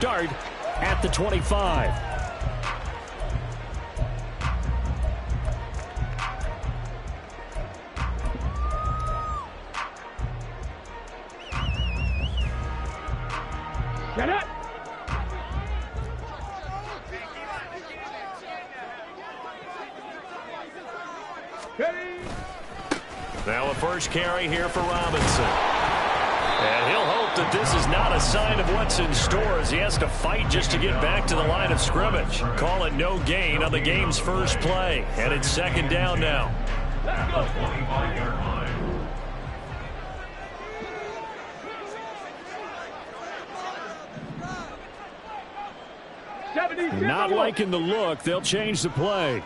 Start at the 25. Get it! Now a first carry here for Robinson. And he'll hope that this is not a sign of what's in store as he has to fight just to get back to the line of scrimmage. Call it no gain on the game's first play. And it's second down now. Not liking the look. They'll change the play.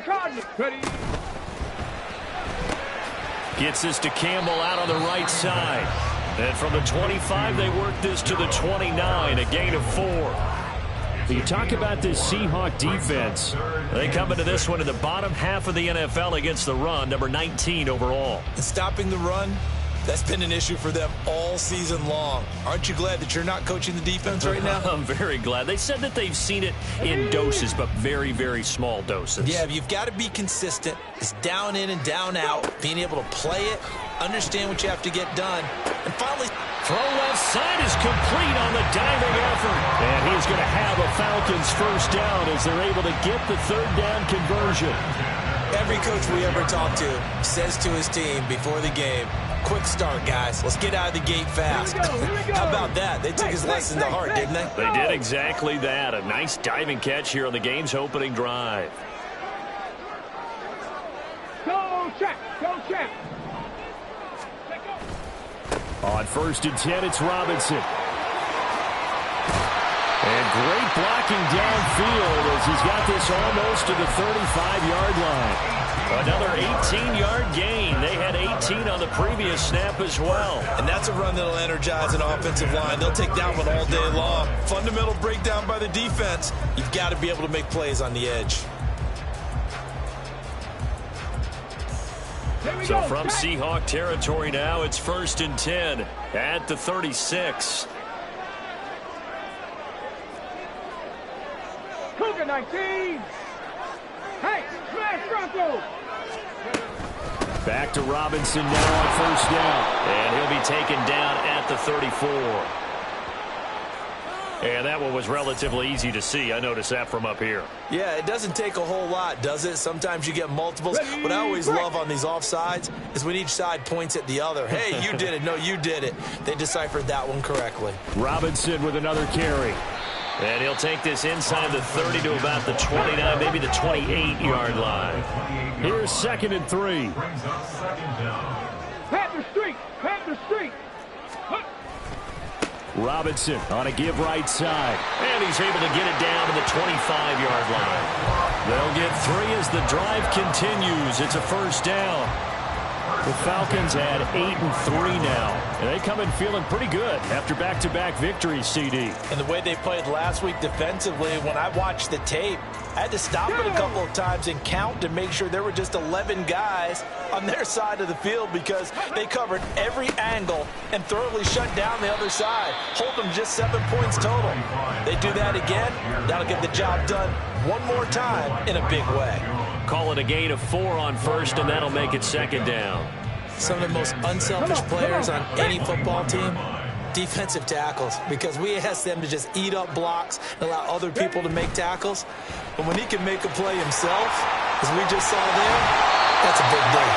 Cardinal. Ready. Gets this to Campbell out on the right side. And from the 25, they work this to the 29, a gain of 4. You talk about this Seahawk defense. They come into this one in the bottom half of the NFL against the run, number 19 overall. And stopping the run, that's been an issue for them all season long. Aren't you glad that you're not coaching the defense right now? I'm very glad. They said that they've seen it in doses, but very, very small doses. Yeah, you've got to be consistent. It's down in and down out, being able to play it, understand what you have to get done, and finally... Throw left side is complete on the diving effort. And he's going to have a Falcons first down as they're able to get the third down conversion. Every coach we ever talk to says to his team before the game, quick start, guys. Let's get out of the gate fast. Here we go. How about that? They took his lesson to heart, didn't they? They did exactly that. A nice diving catch here on the game's opening drive. Go check. On 1st and 10, it's Robinson. And great blocking downfield as he's got this almost to the 35-yard line. Another 18-yard gain. They had 18 on the previous snap as well. And that's a run that'll energize an offensive line. They'll take that one all day long. Fundamental breakdown by the defense. You've got to be able to make plays on the edge. So from Seahawk territory now, it's 1st and 10 at the 36. Cougar 19. Hey, smash Bronco. Back to Robinson now on 1st down. And he'll be taken down at the 34. And that one was relatively easy to see. I noticed that from up here. Yeah, it doesn't take a whole lot, does it? Sometimes you get multiples. What I always love on these offsides is when each side points at the other. Hey, you did it. No, you did it. They deciphered that one correctly. Robinson with another carry. And he'll take this inside the 30 to about the 29, maybe the 28-yard line. Here's 2nd and 3. Panther Street. Robinson on a give right side. And he's able to get it down to the 25-yard line. They'll get 3 as the drive continues. It's a first down. The Falcons add 8-3 now. And they come in feeling pretty good after back-to-back victories, CD. And the way they played last week defensively, when I watched the tape, I had to stop it a couple of times and count to make sure there were just 11 guys on their side of the field because they covered every angle and thoroughly shut down the other side. Hold them just 7 points total. They do that again, that'll get the job done one more time in a big way. Call it a gain of 4 on 1st, and that'll make it 2nd down. Some of the most unselfish players on any football team, defensive tackles, because we ask them to just eat up blocks and allow other people to make tackles. But when he can make a play himself, as we just saw there, that's a big deal.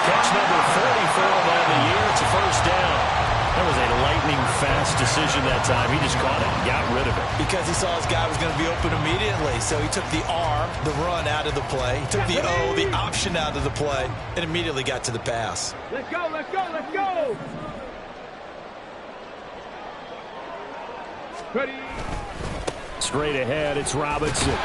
Catch number 44 of the year. It's a first down. That was a lightning-fast decision that time. He just caught it and got rid of it. Because he saw his guy was going to be open immediately. So he took the R, the run, out of the play. He took the O, the option, out of the play, and immediately got to the pass. Let's go. Ready. Straight ahead, it's Robinson.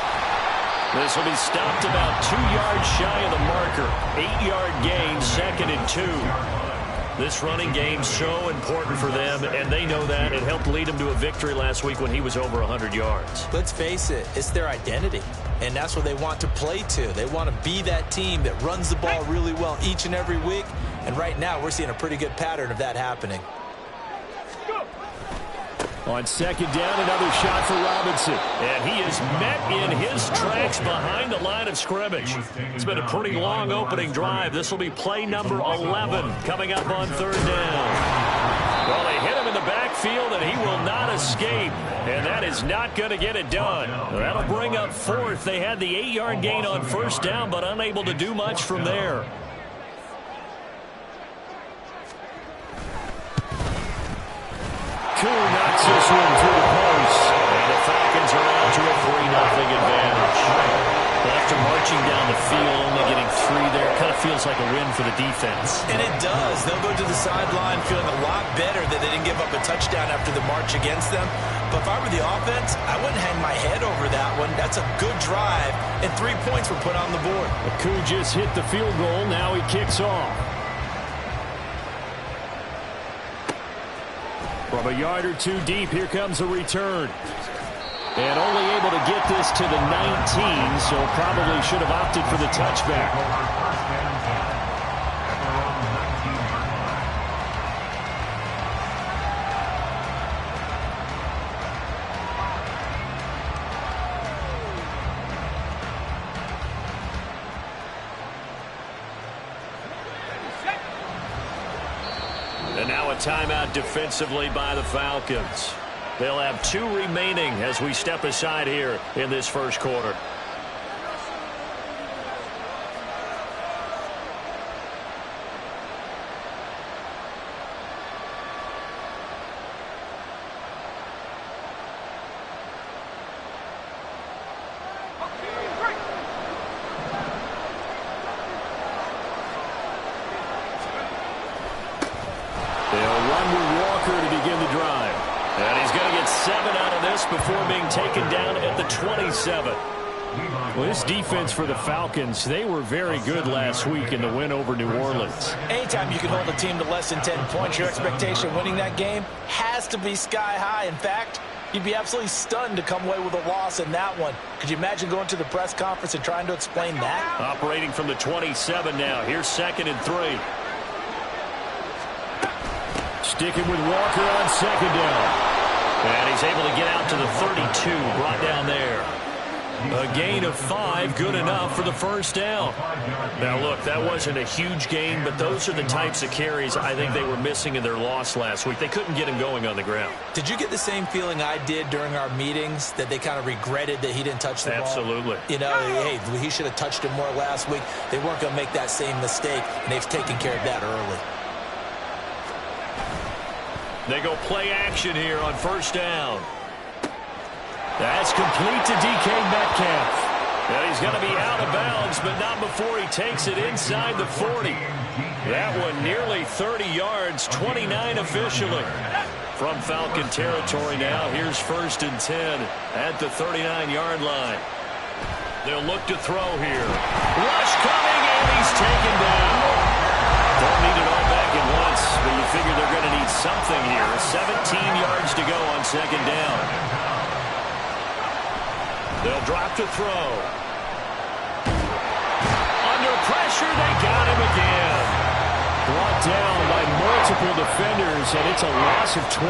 This will be stopped about 2 yards shy of the marker. 8-yard gain, 2nd and 2. This running game so important for them, and they know that. It helped lead them to a victory last week when he was over 100 yards. Let's face it, it's their identity. and that's what they want to play to. They want to be that team that runs the ball really well each and every week, and right now we're seeing a pretty good pattern of that happening. On second down, another shot for Robinson. And he is met in his tracks behind the line of scrimmage. It's been a pretty long opening drive. This will be play number 11 coming up on third down. Well, they hit him in the backfield, and he will not escape. And that is not going to get it done. That'll bring up fourth. They had the 8-yard gain on first down, but unable to do much from there. Koo knocks this one through the post. And the Falcons are out to a 3-0 advantage. After marching down the field, only getting 3 there, kind of feels like a win for the defense. And it does. They'll go to the sideline feeling a lot better that they didn't give up a touchdown after the march against them. But if I were the offense, I wouldn't hang my head over that one. That's a good drive, and 3 points were put on the board. Koo just hit the field goal. Now he kicks off. From a yard or two deep, here comes a return. And only able to get this to the 19, so probably should have opted for the touchback. And now a timeout defensively by the Falcons. They'll have 2 remaining as we step aside here in this first quarter. Before being taken down at the 27. Well, this defense for the Falcons, they were very good last week in the win over New Orleans. Anytime you can hold a team to less than 10 points, your expectation winning that game has to be sky high. In fact, you'd be absolutely stunned to come away with a loss in that one. Could you imagine going to the press conference and trying to explain that? Operating from the 27 now. Here's 2nd and 3. Sticking with Walker on second down. And he's able to get out to the 32, brought down there. A gain of 5, good enough for the first down. Now, look, that wasn't a huge gain, but those are the types of carries I think they were missing in their loss last week. They couldn't get him going on the ground. Did you get the same feeling I did during our meetings, that they kind of regretted that he didn't touch the ball? Absolutely. You know, hey, he should have touched it more last week. They weren't going to make that same mistake, and they've taken care of that early. They go play action here on first down. That's complete to DK Metcalf. And he's going to be out of bounds, but not before he takes it inside the 40. That one nearly 30 yards, 29 officially. From Falcon territory now, here's 1st and 10 at the 39-yard line. They'll look to throw here. Rush coming, and he's taken down. Don't need it all back at once, but you figure they're going to need something here. 17 yards to go on second down. They'll drop to throw. Under pressure, they got him again. Brought down by multiple defenders, and it's a loss of 12.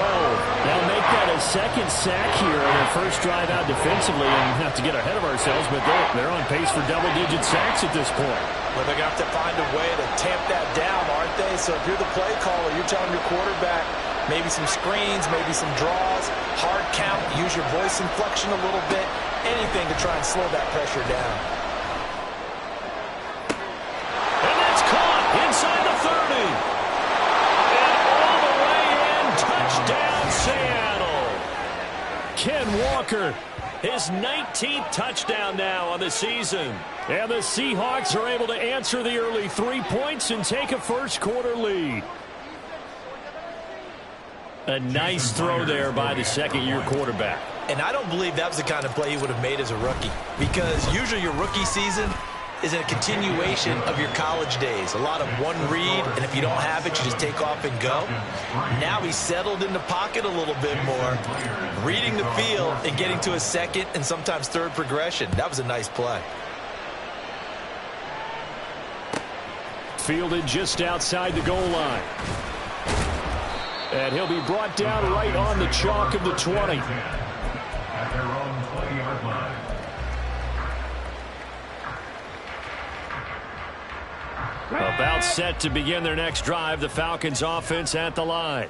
They'll make that a 2nd sack here on their first drive out defensively, and have to get ahead of ourselves, but they're on pace for double-digit sacks at this point. Well, they're going to have to find a way to tamp that down, aren't they? So if you're the play caller, you're telling your quarterback maybe some screens, maybe some draws, hard count, use your voice inflection a little bit, anything to try and slow that pressure down. And that's caught inside the 30. And all the way in, touchdown Seattle. Ken Walker, his 19th touchdown now on the season. And the Seahawks are able to answer the early 3 points and take a first quarter lead. A nice throw there by the 2nd-year quarterback. And I don't believe that was the kind of play he would have made as a rookie, because usually your rookie season, is a continuation of your college days. A lot of one read, and if you don't have it, you just take off and go. Now he's settled in the pocket a little bit more, reading the field and getting to a second and sometimes third progression. That was a nice play. Fielded just outside the goal line. And he'll be brought down right on the chalk of the 20. At their own 20-yard line. About set to begin their next drive, the Falcons offense at the line.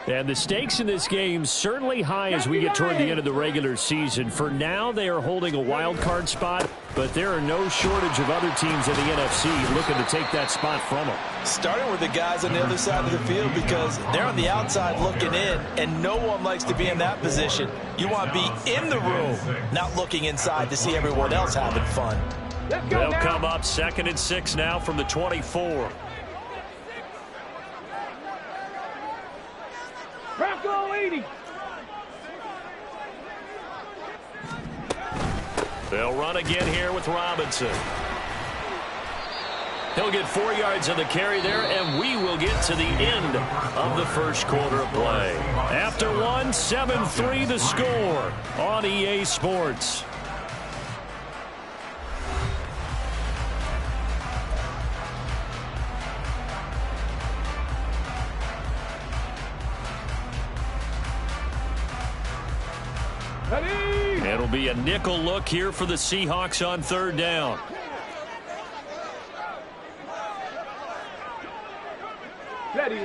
And the stakes in this game certainly high as we get toward the end of the regular season. For now, they are holding a wild card spot, but there are no shortage of other teams in the NFC looking to take that spot from them. Starting with the guys on the other side of the field because they're on the outside looking in, and no one likes to be in that position. You want to be in the room, not looking inside to see everyone else having fun. They'll come up 2nd and 6 now from the 24. Bronco 80. They'll run again here with Robinson. He'll get 4 yards on the carry there, and we will get to the end of the first quarter of play. After one, 7-3 the score on EA Sports. It'll be a nickel look here for the Seahawks on 3rd down. Ready.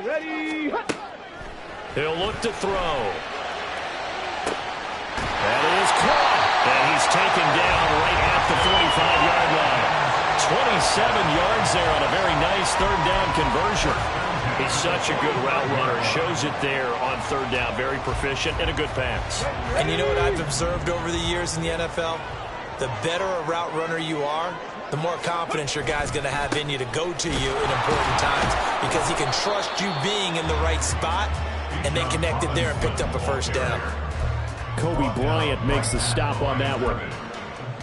He'll look to throw. That is caught. And he's taken down right at the 45-yard line. 27 yards there on a very nice 3rd down conversion. He's such a good route runner. Shows it there on 3rd down. Very proficient and a good pass. And you know what I've observed over the years in the NFL? The better a route runner you are, the more confidence your guy's going to have in you to go to you in important times because he can trust you being in the right spot, and they connected there and picked up a 1st down. Kobe Bryant makes the stop on that one.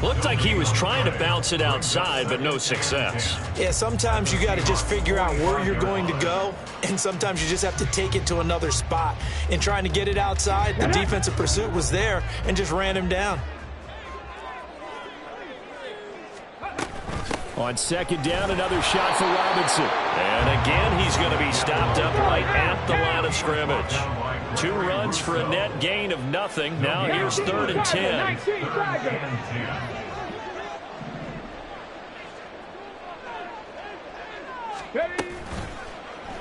Looked like he was trying to bounce it outside, but no success. Yeah, sometimes you got to just figure out where you're going to go, and sometimes you just have to take it to another spot. In trying to get it outside, the defensive pursuit was there and just ran him down. On 2nd down, another shot for Robinson. And again, he's going to be stopped up right at the line of scrimmage. 2 runs for a net gain of nothing. Now here's 3rd and 10.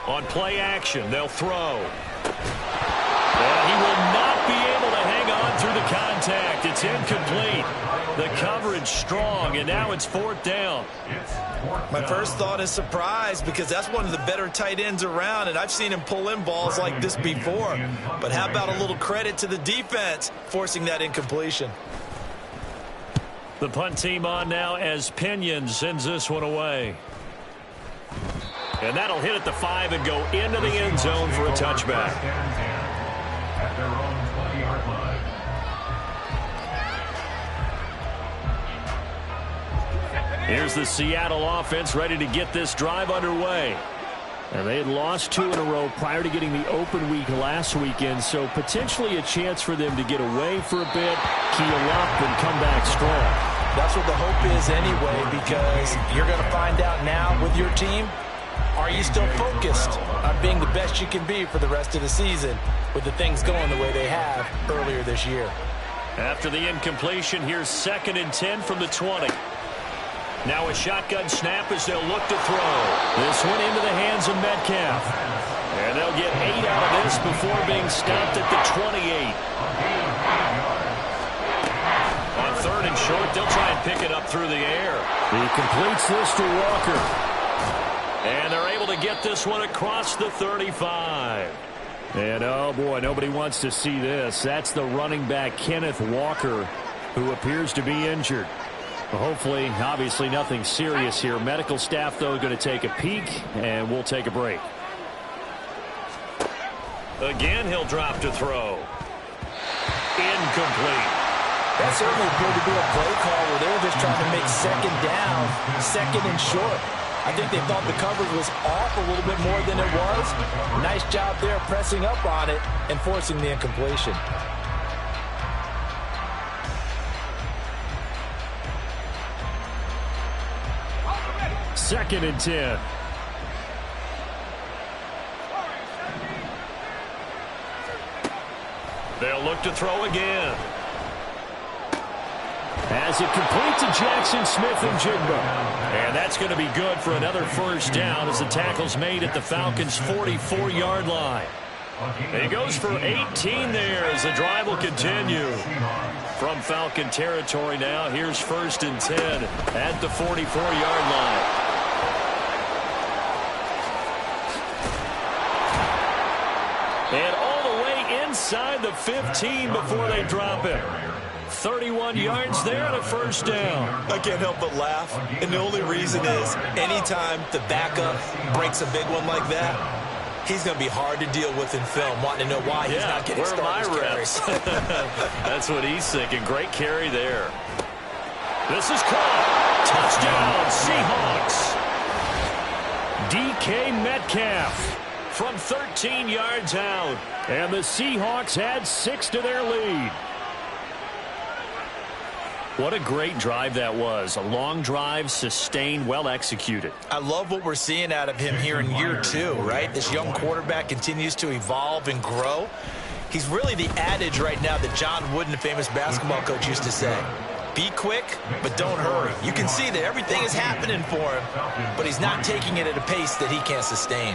On play action, they'll throw. And he will not be able to hang on through the contact. It's incomplete. The coverage strong, and now it's 4th down. My first thought is surprise because that's one of the better tight ends around, and I've seen him pull in balls like this before. But how about a little credit to the defense forcing that incompletion? The punt team on now as Pinion sends this one away. And that'll hit at the 5 and go into the end zone for a touchback. At their own 20-yard line. Here's the Seattle offense ready to get this drive underway. And they had lost 2 in a row prior to getting the open week last weekend, so potentially a chance for them to get away for a bit, keel up, and come back strong. That's what the hope is anyway, because you're going to find out now with your team, are you still focused on being the best you can be for the rest of the season with the things going the way they have earlier this year? After the incompletion, here's 2nd and 10 from the 20. Now a shotgun snap as they'll look to throw. This one into the hands of Metcalf. And they'll get 8 out of this before being stopped at the 28. On 3rd and short, they'll try and pick it up through the air. He completes this to Walker. And they're able to get this one across the 35. And, oh, boy, nobody wants to see this. That's the running back, Kenneth Walker, who appears to be injured. Hopefully, obviously, nothing serious here. Medical staff, though, going to take a peek, and we'll take a break. Again, he'll drop to throw. Incomplete. That certainly appeared to be a play call where they were just trying to make second down, second and short. I think they thought the coverage was off a little bit more than it was. Nice job there pressing up on it and forcing the incompletion. Second and 10. They'll look to throw again. As it completes to Jackson Smith and Jigba. And that's going to be good for another first down as the tackle's made at the Falcons' 44-yard line. And he goes for 18 there as the drive will continue. From Falcon territory now, here's first and 10 at the 44-yard line. And all the way inside the 15 before they drop it. 31 yards there and a first down. I can't help but laugh. And the only reason is anytime the backup breaks a big one like that, he's going to be hard to deal with in film, wanting to know why he's not getting started carries. That's what he's thinking. Great carry there. This is caught. Touchdown, Seahawks. DK Metcalf from 13 yards out. And the Seahawks add 6 to their lead. What a great drive that was. A long drive, sustained, well executed. I love what we're seeing out of him here in year 2, right? This young quarterback continues to evolve and grow. He's really the adage right now that John Wooden, the famous basketball coach, used to say. Be quick, but don't hurry. You can see that everything is happening for him, but he's not taking it at a pace that he can't sustain.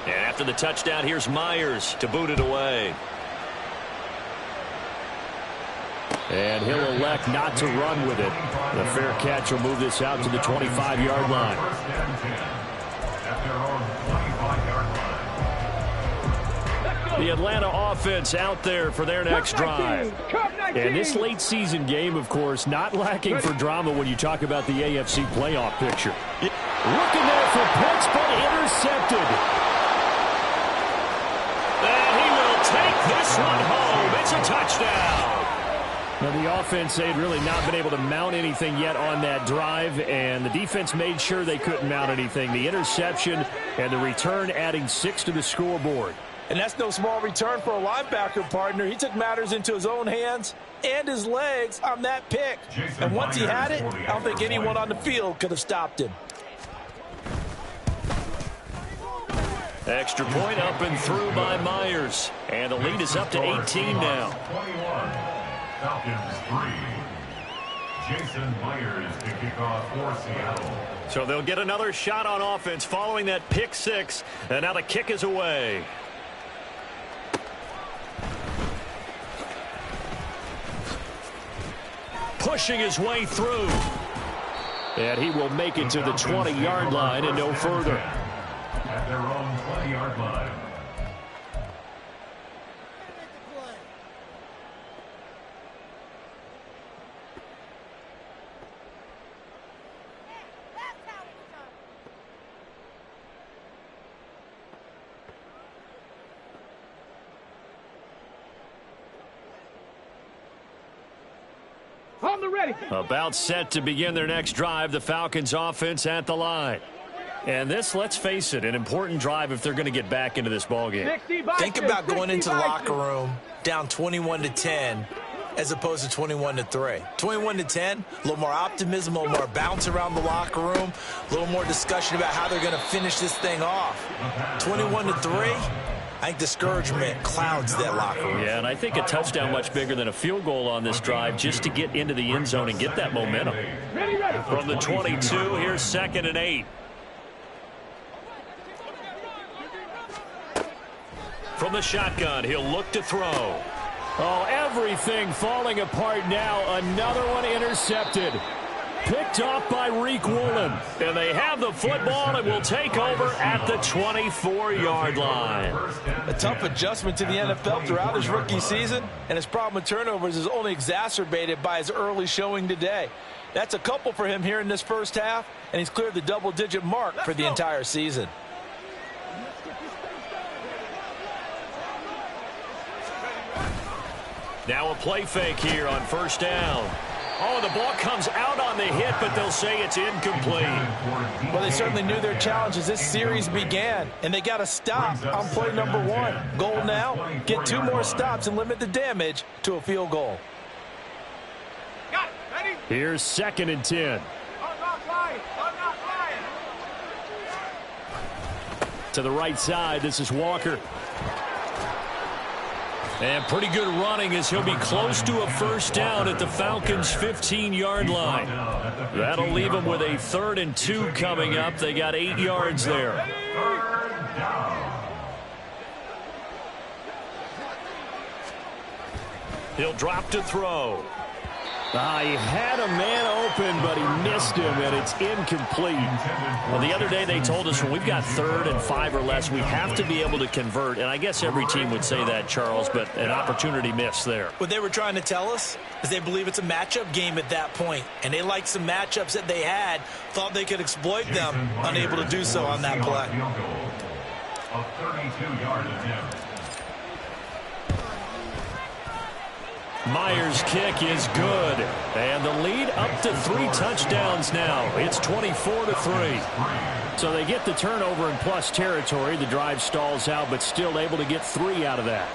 And after the touchdown, here's Myers to boot it away. And he'll elect not to run with it. The fair catch will move this out to the 25-yard line. The Atlanta offense out there for their next drive. And this late season game, of course, not lacking for drama when you talk about the AFC playoff picture. Looking there for Pitts, but intercepted. And he will take this one home. It's a touchdown. Now, the offense, they had really not been able to mount anything yet on that drive, and the defense made sure they couldn't mount anything. The interception and the return adding 6 to the scoreboard. And that's no small return for a linebacker partner. He took matters into his own hands and his legs on that pick. And once he had it, I don't think anyone on the field could have stopped him. Extra point up and through by Myers. And the lead is up to 18 now. Falcons 3. Jason Myers to kick off for Seattle. So they'll get another shot on offense following that pick 6. And now the kick is away. Pushing his way through. And he will make it to the 20-yard line and no further. At their own 20-yard line. On the ready. About set to begin their next drive, the Falcons offense at the line. And this, let's face it, an important drive if they're going to get back into this ballgame. Think about going into the locker room down 21-10 as opposed to 21-3. 21-10, a little more optimism, a little more bounce around the locker room, a little more discussion about how they're going to finish this thing off. 21-3. I think discouragement clouds that locker room. Yeah, and I think a touchdown much bigger than a field goal on this drive just to get into the end zone and get that momentum. From the 22, here's 2nd and 8. From the shotgun, he'll look to throw. Oh, everything falling apart now. Another one intercepted. Picked off by Reek Woolen. And they have the football and will take over at the 24-yard line. A tough adjustment to the NFL throughout his rookie season, and his problem with turnovers is only exacerbated by his early showing today. That's a couple for him here in this first half, and he's cleared the double-digit mark for the entire season. Now a play fake here on first down. Oh, the ball comes out on the hit, but they'll say it's incomplete. Well, they certainly knew their challenge as this series began, and they got to stop on play number 1. Goal now, get 2 more stops and limit the damage to a field goal. Got it. Ready? Here's 2nd and 10. I'm not flying. I'm not flying. To the right side, this is Walker. And pretty good running as he'll be close to a first down at the Falcons' 15-yard line. That'll leave them with a 3rd and 2 coming up. They got 8 yards there. He'll drop to throw. He had a man open, but he missed him, and it's incomplete. Well, the other day they told us when we've got 3rd and 5 or less, we have to be able to convert. And I guess every team would say that, Charles, but an opportunity missed there. What they were trying to tell us is they believe it's a matchup game at that point, and they liked some matchups that they had, thought they could exploit them, unable to do so on that play. A 32-yard attempt. Myers' kick is good. And the lead up to 3 touchdowns now. It's 24-3. So they get the turnover in plus territory. The drive stalls out, but still able to get 3 out of that.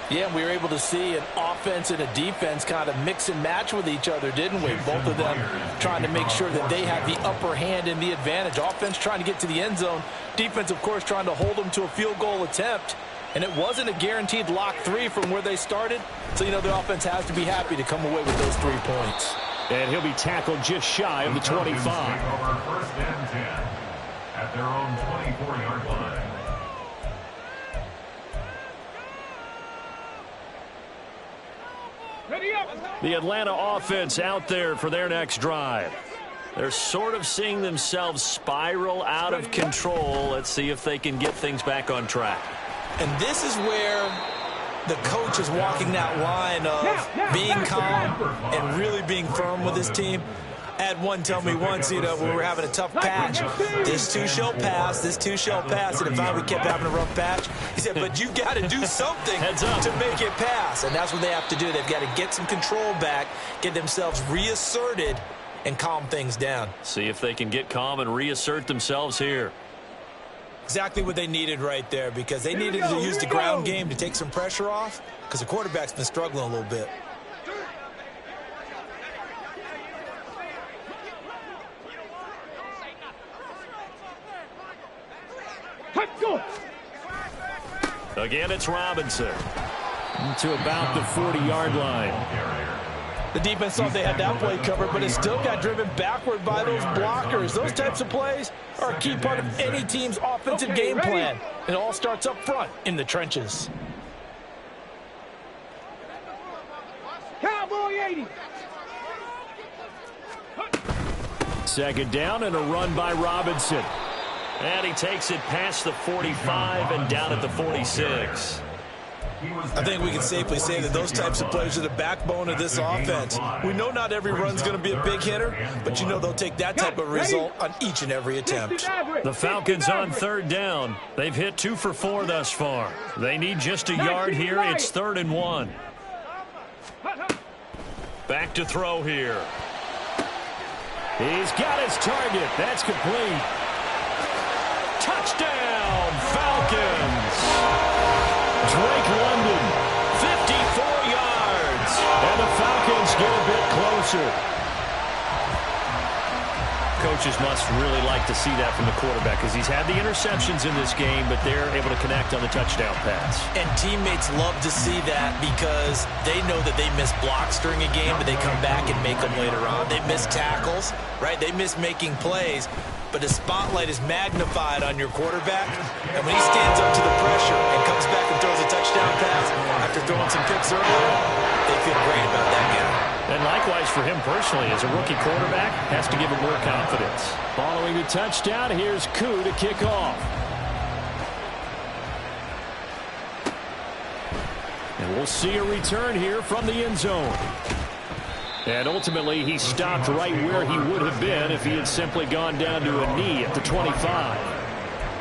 Yeah, we were able to see an offense and a defense kind of mix and match with each other, didn't we? Both of them trying to make sure that they have the upper hand and the advantage. Offense trying to get to the end zone. Defense, of course, trying to hold them to a field goal attempt. And it wasn't a guaranteed lock 3 from where they started. So, you know, the offense has to be happy to come away with those 3 points. And he'll be tackled just shy of the 25. Take over 1st and 10 at their own 24-yard line. Ready up. The Atlanta offense out there for their next drive. They're sort of seeing themselves spiral out of control. Let's see if they can get things back on track. And this is where the coach is walking that line of being calm and really being firm with his team. I had one tell me once, you know, when we were having a tough patch, this too shall pass, this too shall pass. And if we kept having a rough patch, he said, but you got to do something to make it pass. And that's what they have to do. They've got to get some control back, get themselves reasserted, and calm things down. See if they can get calm and reassert themselves here. Exactly what they needed right there, because they needed to use the ground game to take some pressure off, because the quarterback's been struggling a little bit. Again, it's Robinson to about the 40-yard line. The defense thought they had that play covered, but it still got driven backward by those blockers. Those types of plays are a key part of any team's offensive game plan. It all starts up front in the trenches. Cowboy 80. 2nd down and a run by Robinson. And he takes it past the 45 and down at the 46. I think we can safely say that those types of plays are the backbone of this offense. We know not every run's going to be a big hitter, but you know they'll take that type of result on each and every attempt. The Falcons on 3rd down. They've hit 2 for 4 thus far. They need just a yard here. It's 3rd and 1. Back to throw here. He's got his target. That's complete. Touchdown, Falcons. Drake London, 54 yards. And the Falcons get a bit closer. Coaches must really like to see that from the quarterback, because he's had the interceptions in this game, but they're able to connect on the touchdown pass. And teammates love to see that, because they know that they miss blocks during a game, but they come back and make them later on. They miss tackles, right? They miss making plays. But the spotlight is magnified on your quarterback. And when he stands up to the pressure and comes back and throws a touchdown pass after throwing some picks earlier, they feel great about that guy. And likewise for him personally, as a rookie quarterback, has to give him more confidence. Following the touchdown, here's Koo to kick off. And we'll see a return here from the end zone. And ultimately, he stopped right where he would have been if he had simply gone down to a knee at the 25.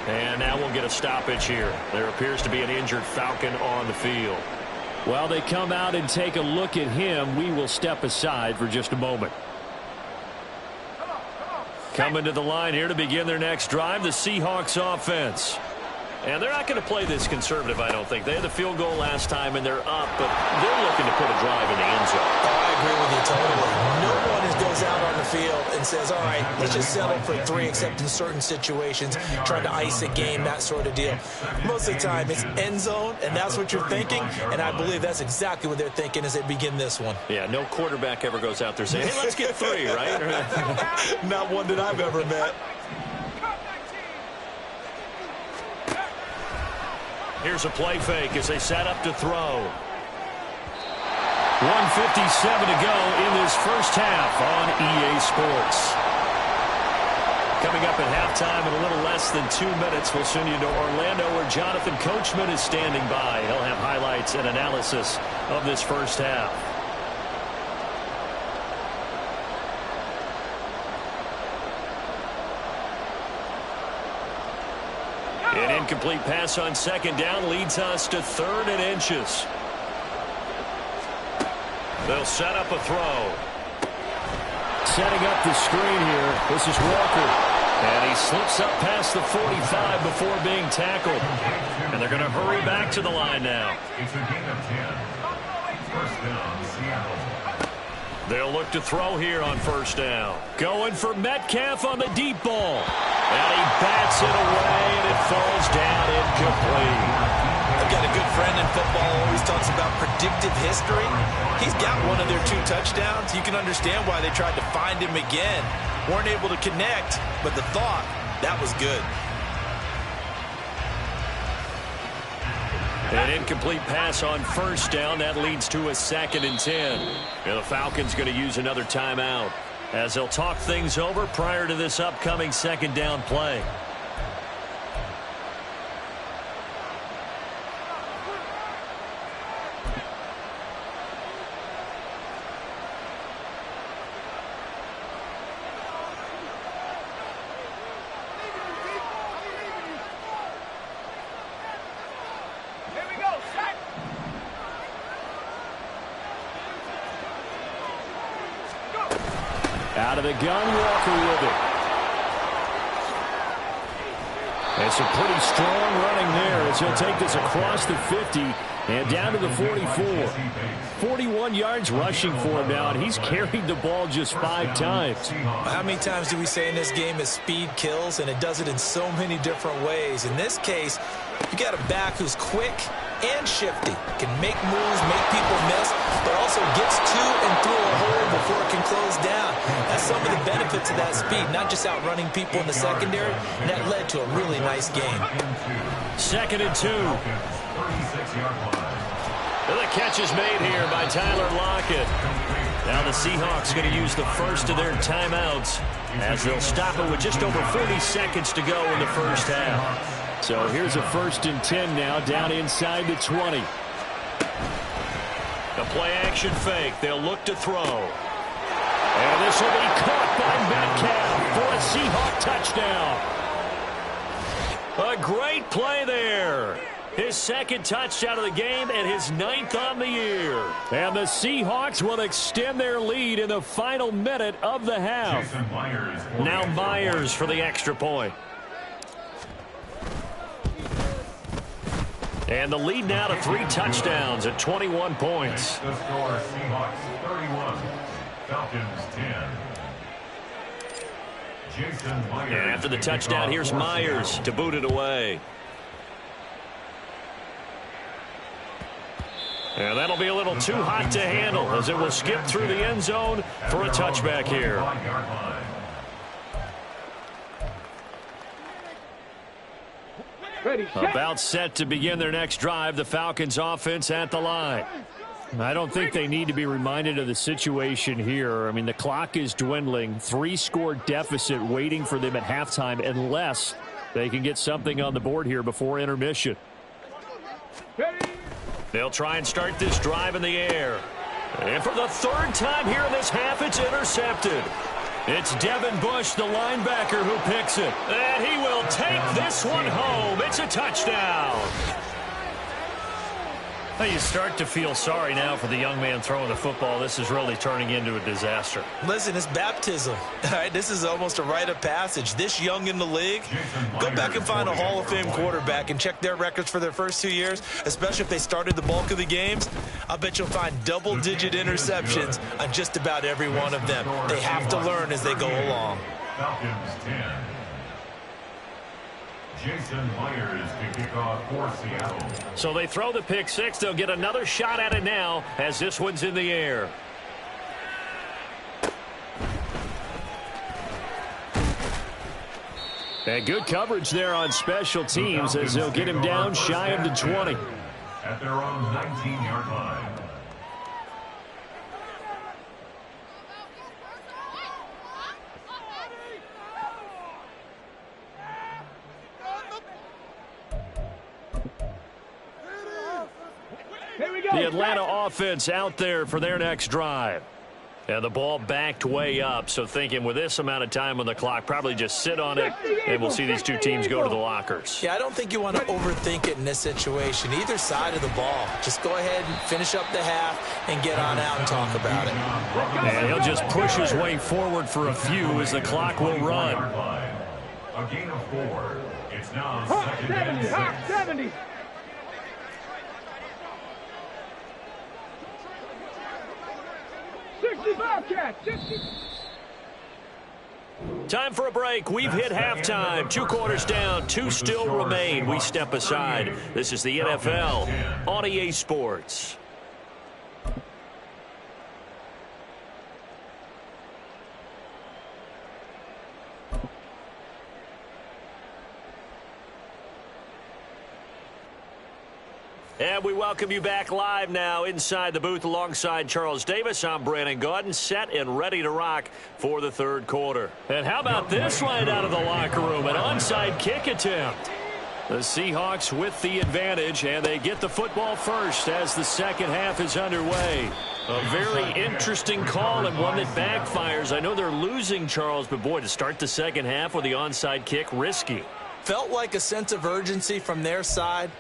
And now we'll get a stoppage here. There appears to be an injured Falcon on the field. While they come out and take a look at him, we will step aside for just a moment. Coming to the line here to begin their next drive, the Seahawks offense. And they're not going to play this conservative, I don't think. They had the field goal last time, and they're up, but they're looking to put a drive in the end zone. Oh, I agree with you totally. No one goes out on the field and says, all right, let's just settle for 3, except in certain situations, trying to ice a game, that sort of deal. Most of the time, it's end zone, and that's what you're thinking, and I believe that's exactly what they're thinking as they begin this one. Yeah, no quarterback ever goes out there saying, hey, let's get 3, right? Not one that I've ever met. Here's a play fake as they set up to throw. 1:57 to go in this first half on EA Sports. Coming up at halftime in a little less than 2 minutes, we'll send you to Orlando where Jonathan Coachman is standing by. He'll have highlights and analysis of this first half. An incomplete pass on second down leads us to 3rd and inches. They'll set up a throw. Setting up the screen here. This is Walker. And he slips up past the 45 before being tackled. And they're going to hurry back to the line now. It's a gain of 10. First down, Seattle. They'll look to throw here on first down. Going for Metcalf on the deep ball. And he bats it away, and it falls down incomplete. I've got a good friend in football who always talks about predictive history. He's got one of their 2 touchdowns. You can understand why they tried to find him again. Weren't able to connect, but the thought, that was good. An incomplete pass on first down. That leads to a 2nd and 10. And the Falcons going to use another timeout as they'll talk things over prior to this upcoming 2nd down play. Out of the gun, Walker with it. And some pretty strong running there as he'll take this across the 50 and down to the 44. 41 yards rushing for him now, and he's carried the ball just 5 times. How many times do we say in this game is speed kills, and it does it in so many different ways. In this case, you got a back who's quick and shifty, can make moves, make people miss, but also gets to and through a hole before it can close down. That's some of the benefits of that speed, not just outrunning people in the secondary, and that led to a really nice game. 2nd and 2. And the catch is made here by Tyler Lockett. Now the Seahawks going to use the first of their timeouts as they'll stop it with just over 40 seconds to go in the first half. So here's a 1st and 10 now, down inside the 20. The play action fake. They'll look to throw. And this will be caught by Metcalf for a Seahawk touchdown. A great play there. His 2nd touchdown of the game and his 9th on the year. And the Seahawks will extend their lead in the final minute of the half. Now Myers for the extra point. And the lead now to 3 touchdowns at 21 points. The score, Seahawks 31, Falcons 10. Jason Myers. And after the touchdown, here's Myers to boot it away. And that'll be a little too hot to handle as it will skip through the end zone for a touchback here. About set to begin their next drive, the Falcons offense at the line. I don't think they need to be reminded of the situation here. I mean, the clock is dwindling. 3-score deficit waiting for them at halftime unless they can get something on the board here before intermission. They'll try and start this drive in the air. And for the 3rd time here in this half, it's intercepted. It's Devin Bush, the linebacker, who picks it. And he will take this one home. It's a touchdown. Well, you start to feel sorry now for the young man throwing the football. This is really turning into a disaster. Listen, it's baptism. All right, this is almost a rite of passage. This young in the league, go back and find a Hall of Fame quarterback and check their records for their first 2 years, especially if they started the bulk of the games. I bet you'll find double-digit interceptions on just about every one of them. They have to learn as they go along. Falcons 10. Jason Myers to kick off for Seattle. So they throw the pick six. They'll get another shot at it now as this one's in the air. And good coverage there on special teams as they'll get him down shy of the 20. At their own 19-yard line. The Atlanta offense out there for their next drive. And the ball backed way up, so thinking with this amount of time on the clock, probably just sit on it, and we'll see these two teams go to the lockers. Yeah, I don't think you want to overthink it in this situation. Either side of the ball. Just go ahead and finish up the half and get on out and talk about it. And he'll just push his way forward for a few as the clock will run. A gain of 4. It's now second and 6. 70. Time for a break. We've hit halftime. 2 quarters down. 2 still remain. We step aside. This is the NFL on EA Sports. And we welcome you back live now inside the booth alongside Charles Davis. I'm Brandon Gaudin, set and ready to rock for the third quarter. And how about this right out of the locker room? An onside kick attempt. The Seahawks with the advantage, and they get the football first as the second half is underway. A very interesting call and one that backfires. I know they're losing, Charles, but boy, to start the second half with the onside kick, risky. Felt like a sense of urgency from their side,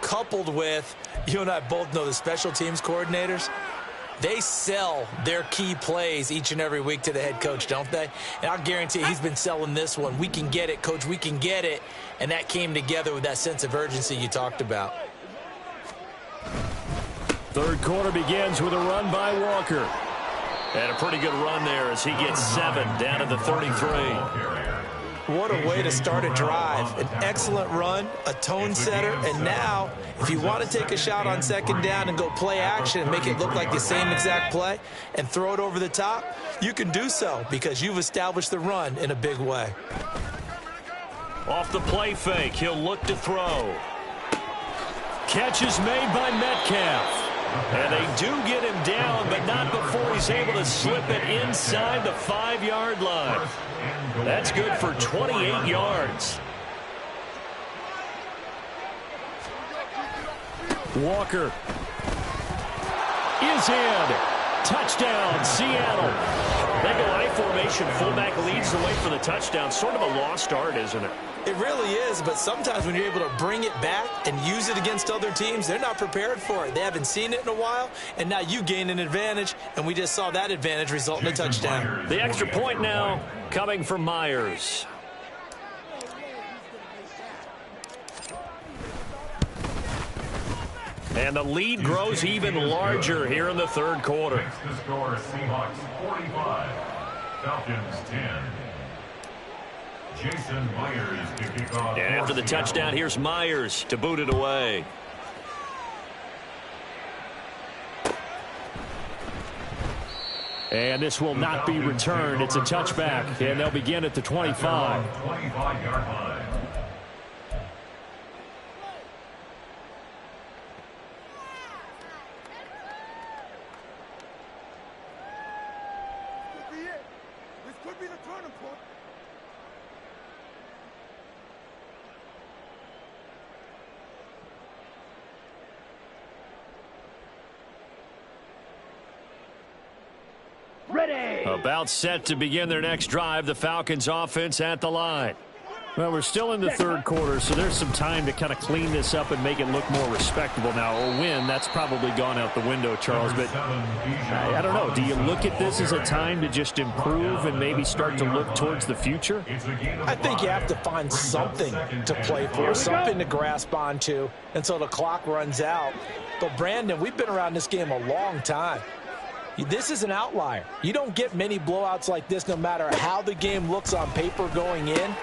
coupled with, you and I both know the special teams coordinators, they sell their key plays each and every week to the head coach, don't they? And I'll guarantee he's been selling this one. We can get it, coach, we can get it. And that came together with that sense of urgency you talked about. Third quarter begins with a run by Walker. And a pretty good run there as he gets 7 down to the 33. What a way to start a drive. An excellent run, a tone setter, and now, if you want to take a shot on second down and go play action and make it look like the same exact play and throw it over the top, you can do so because you've established the run in a big way. Off the play fake, he'll look to throw. Catch is made by Metcalf. And they do get him down, but not before he's able to slip it inside the 5-yard line. That's good for 28 yards. Walker is in. Touchdown, Seattle. They go I formation. Fullback leads the way for the touchdown. Sort of a lost art, isn't it? It really is, but sometimes when you're able to bring it back and use it against other teams, they're not prepared for it. They haven't seen it in a while, and now you gain an advantage, and we just saw that advantage result in a touchdown. The extra point now coming from Myers. And the lead grows even larger here in the third quarter. Makes the score Seahawks 45, Falcons 10. Jason Myers to kick off. And after the touchdown, here's Myers to boot it away. And this will not be returned. It's a touchback, and they'll begin at the 25. 25-yard line. This could be the turning point. About set to begin their next drive. The Falcons offense at the line. Well, we're still in the third quarter, so there's some time to kind of clean this up and make it look more respectable. Now, a win, that's probably gone out the window, Charles. But I don't know. Do you look at this as a time to just improve and maybe start to look towards the future? I think you have to find something to play for, something to grasp onto until the clock runs out. But, Brandon, we've been around this game a long time. This is an outlier. You don't get many blowouts like this no matter how the game looks on paper going in.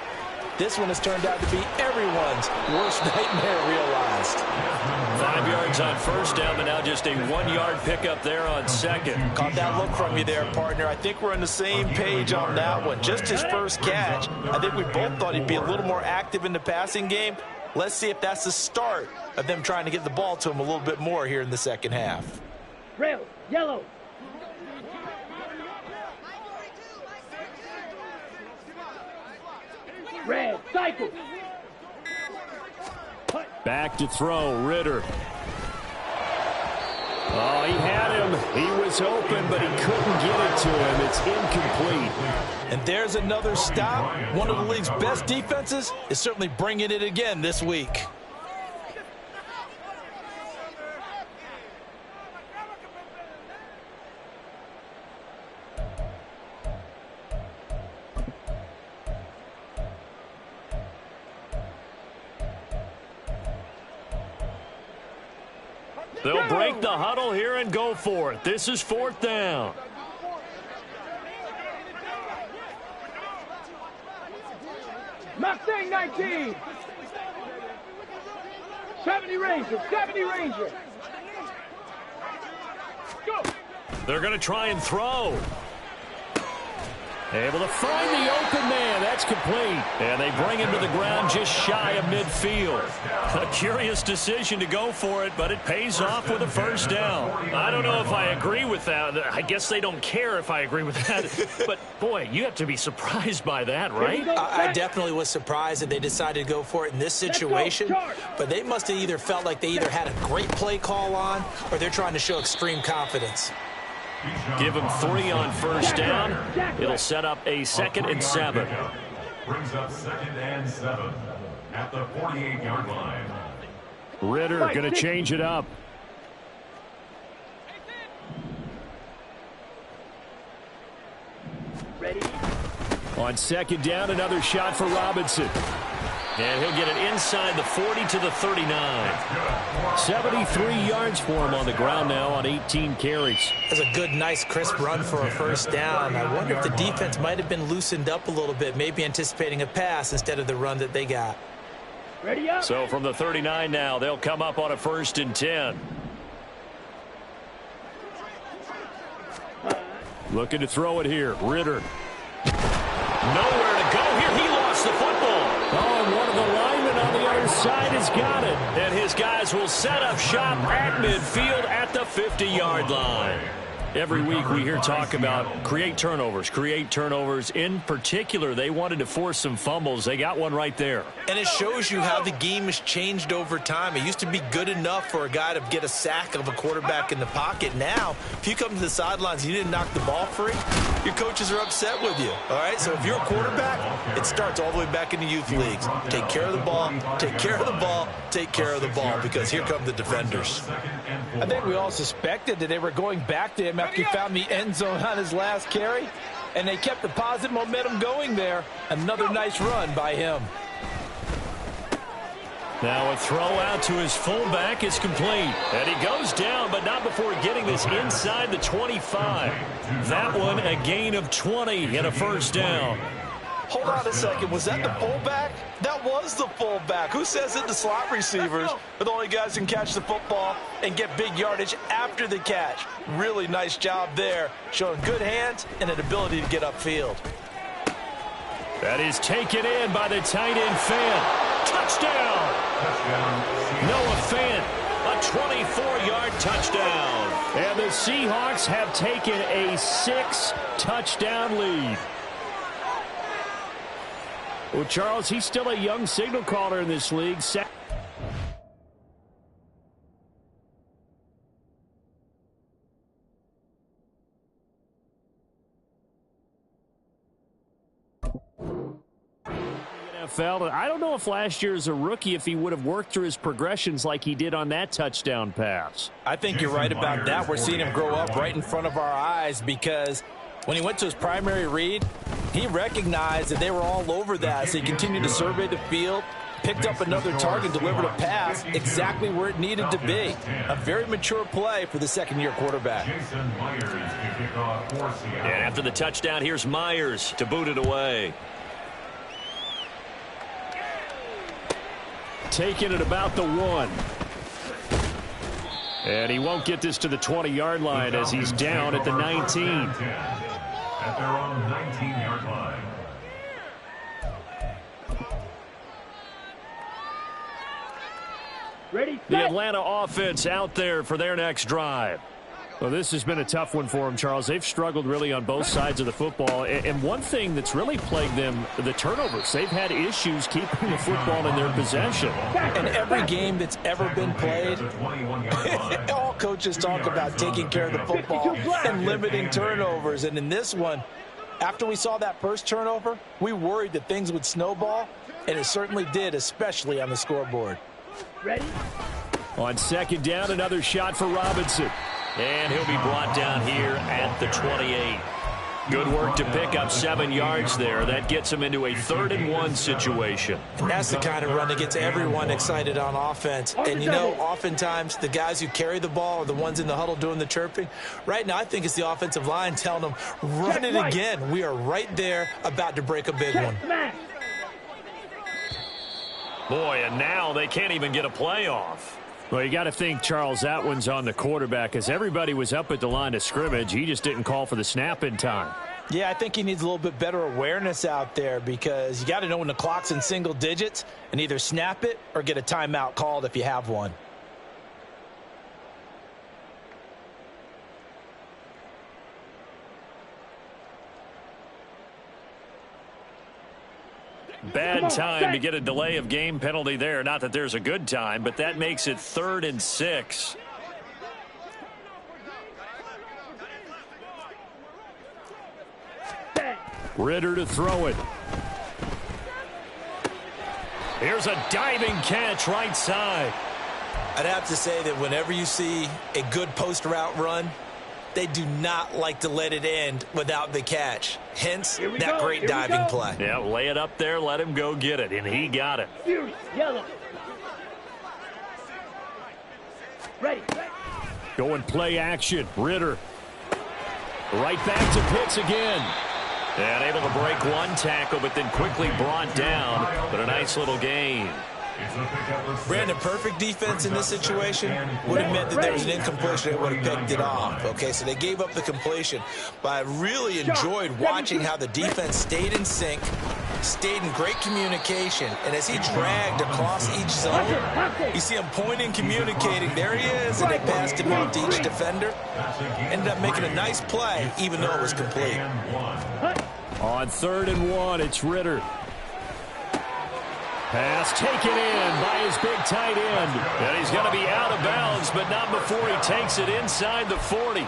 This one has turned out to be everyone's worst nightmare realized. 5 yards on first down, but now just a 1-yard pickup there on second. Caught that look from you there, partner. I think we're on the same page on that one. Just his first catch. I think we both thought he'd be a little more active in the passing game. Let's see if that's the start of them trying to get the ball to him a little bit more here in the second half. Rail, yellow. Red, cycle. Back to throw, Ritter. Oh, he had him. He was open, but he couldn't get it to him. It's incomplete. And there's another stop. One of the league's best defenses is certainly bringing it again this week. They'll break the huddle here and go for it. This is fourth down. Mustang 19. 70 Ranger, 70 Ranger. Go. They're going to try and throw. Able to find the open man. That's complete. And they bring him to the ground just shy of midfield. A curious decision to go for it, but it pays off with a first down. I don't know if I agree with that. I guess they don't care if I agree with that. But, boy, you have to be surprised by that, right? I definitely was surprised that they decided to go for it in this situation. But they must have either felt like they either had a great play call on or they're trying to show extreme confidence. Give him 3 on first down. It'll set up a 2nd and 7. Brings up 2nd and 7 at the 48-yard line. Ritter going to change it up. Ready. On 2nd down, another shot for Robinson. And he'll get it inside the 40 to the 39. 73 yards for him on the ground now on 18 carries. That's a good, nice, crisp run for a first down. I wonder if the defense might have been loosened up a little bit, maybe anticipating a pass instead of the run that they got. Ready up. So from the 39 now, they'll come up on a 1st and 10. Looking to throw it here. Ritter. Nowhere to go here. He lost the football. Oh, and one of the linemen on the other side has got it. And his guys will set up shop at midfield at the 50-yard line. Every week we hear talk about create turnovers. In particular, they wanted to force some fumbles. They got one right there. And it shows you how the game has changed over time. It used to be good enough for a guy to get a sack of a quarterback in the pocket. Now, if you come to the sidelines and you didn't knock the ball free, your coaches are upset with you. All right, so if you're a quarterback, it starts all the way back in the youth leagues. Take care of the ball, take care of the ball, take care of the ball, because here come the defenders. I think we all suspected that they were going back to him after he found the end zone on his last carry, and they kept the positive momentum going there. Another nice run by him. Now a throw out to his fullback is complete. And he goes down, but not before getting this inside the 25. That one a gain of 20 and a first down. Hold on a second. Was that the fullback? That was the fullback. Who says that the slot receivers are the only guys who can catch the football and get big yardage after the catch? Really nice job there, showing good hands and an ability to get upfield. That is taken in by the tight end Fant. Touchdown! Noah Fant, a 24-yard touchdown. And the Seahawks have taken a 6-touchdown lead. Well, Charles, he's still a young signal caller in this league. NFL. And I don't know if last year as a rookie, if he would have worked through his progressions like he did on that touchdown pass. I think you're right about that. We're seeing him grow up right in front of our eyes because when he went to his primary read, he recognized that they were all over that. So he continued to survey the field, picked up another target, delivered a pass exactly where it needed to be. A very mature play for the second-year quarterback. And after the touchdown, here's Myers to boot it away. Taking it about the 1. And he won't get this to the 20-yard line as he's down at the 19. At their own 19-yard line. Ready, The set. Atlanta offense out there for their next drive. Well, this has been a tough one for them, Charles. They've struggled really on both sides of the football. And one thing that's really plagued them, the turnovers. They've had issues keeping the football in their possession. In every game that's ever been played, all coaches talk about taking care of the football and limiting turnovers. And in this one, after we saw that first turnover, we worried that things would snowball, and it certainly did, especially on the scoreboard. Ready? On second down, another shot for Robinson. And he'll be brought down here at the 28. Good work to pick up 7 yards there. That gets him into a 3rd-and-1 situation. That's the kind of run that gets everyone excited on offense. And, you know, oftentimes the guys who carry the ball are the ones in the huddle doing the chirping. Right now, I think it's the offensive line telling them, run it again. We are right there about to break a big one. Boy, and now they can't even get a play off. Well, you got to think, Charles, that one's on the quarterback because everybody was up at the line of scrimmage. He just didn't call for the snap in time. Yeah, I think he needs a little bit better awareness out there because you got to know when the clock's in single digits and either snap it or get a timeout called if you have one. Bad time to get a delay of game penalty there. Not that there's a good time, but that makes it 3rd and 6. Ritter to throw it. Here's a diving catch right side. I'd have to say that whenever you see a good post route run, they do not like to let it end without the catch. Hence, that great diving play. Yeah, lay it up there, let him go get it, and he got it. Yellow. Ready. Going play action. Ritter. Right back to Pitts again. And able to break one tackle, but then quickly brought down. But a nice little gain. Brandon, perfect defense in this situation would have meant that there was an incompletion. They would have picked it off. Okay, so they gave up the completion. But I really enjoyed watching how the defense stayed in sync, stayed in great communication. And as he dragged across each zone, you see him pointing, communicating. There he is, and they passed him out to each defender. Ended up making a nice play, even though it was complete. On 3rd and 1, it's Ritter. Pass taken in by his big tight end. And he's going to be out of bounds, but not before he takes it inside the 40.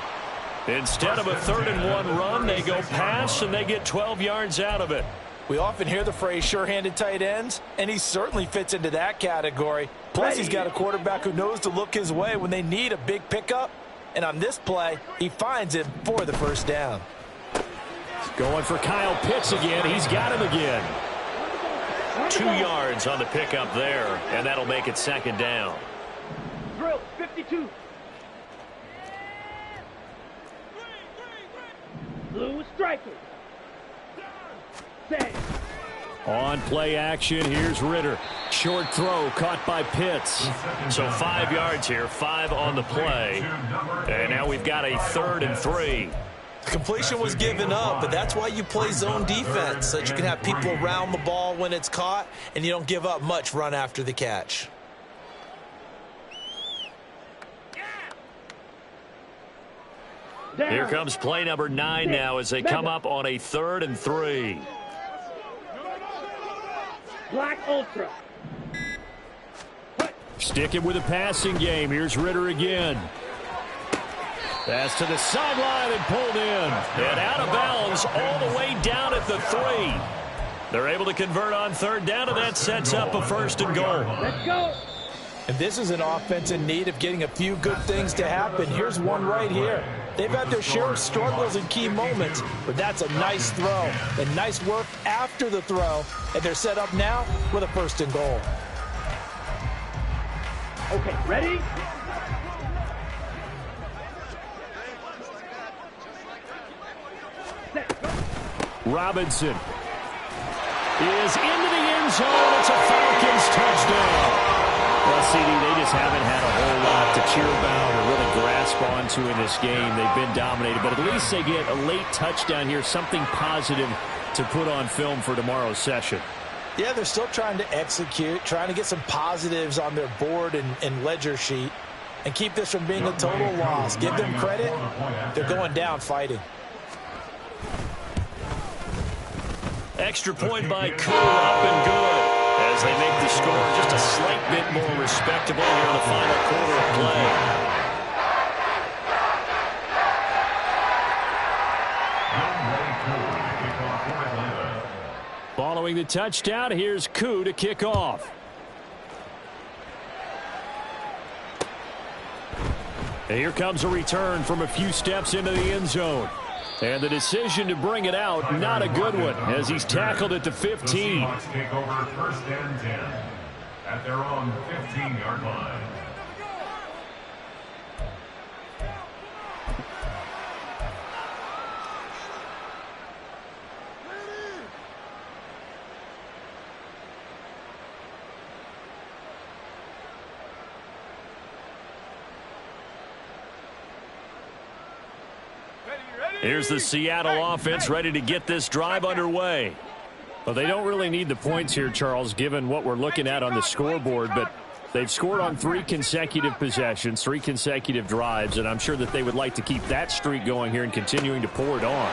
Instead of a 3rd and 1 run, they go pass, and they get 12 yards out of it. We often hear the phrase sure-handed tight ends, and he certainly fits into that category. Plus, he's got a quarterback who knows to look his way when they need a big pickup. And on this play, he finds it for the first down. Going for Kyle Pitts again. He's got him again. 2 yards on the pickup there, and that'll make it 2nd down. Drill 52. Blue striker. Set. On play action, here's Ritter. Short throw caught by Pitts. So 5 yards here, 5 on the play. And now we've got a 3rd and 3. The completion was given up, but that's why you play zone defense, so that you can have people around the ball when it's caught, and you don't give up much run after the catch. Down. Here comes play number 9 now as they come up on a 3rd and 3. Black Ultra. Sticking with the passing game. Here's Ritter again. Pass to the sideline and pulled in. And out of bounds all the way down at the 3. They're able to convert on third down, and that sets up a 1st and goal. Let's go. And this is an offense in need of getting a few good things to happen. Here's one right here. They've had their share of struggles in key moments, but that's a nice throw and nice work after the throw. And they're set up now with a 1st and goal. Okay, ready? Set, go. Robinson is into the end zone. It's a Falcons touchdown. Well, CD, they just haven't had a whole lot to cheer about or really grasp onto in this game. They've been dominated, but at least they get a late touchdown here, something positive to put on film for tomorrow's session. Yeah, they're still trying to execute, trying to get some positives on their board and ledger sheet and keep this from being a total loss. Give them credit. They're going down fighting. Extra point by Koo, up and good, as they make the score just a slight bit more respectable here in the final quarter of play. Following the touchdown, here's Koo to kick off. And here comes a return from a few steps into the end zone. And the decision to bring it out, not a good one, as he's tackled at the 15. The Seahawks take over 1st and 10 at their own 15-yard line. Here's the Seattle offense ready to get this drive underway. Well, they don't really need the points here, Charles, given what we're looking at on the scoreboard, but they've scored on 3 consecutive possessions, 3 consecutive drives, and I'm sure that they would like to keep that streak going here and continuing to pour it on.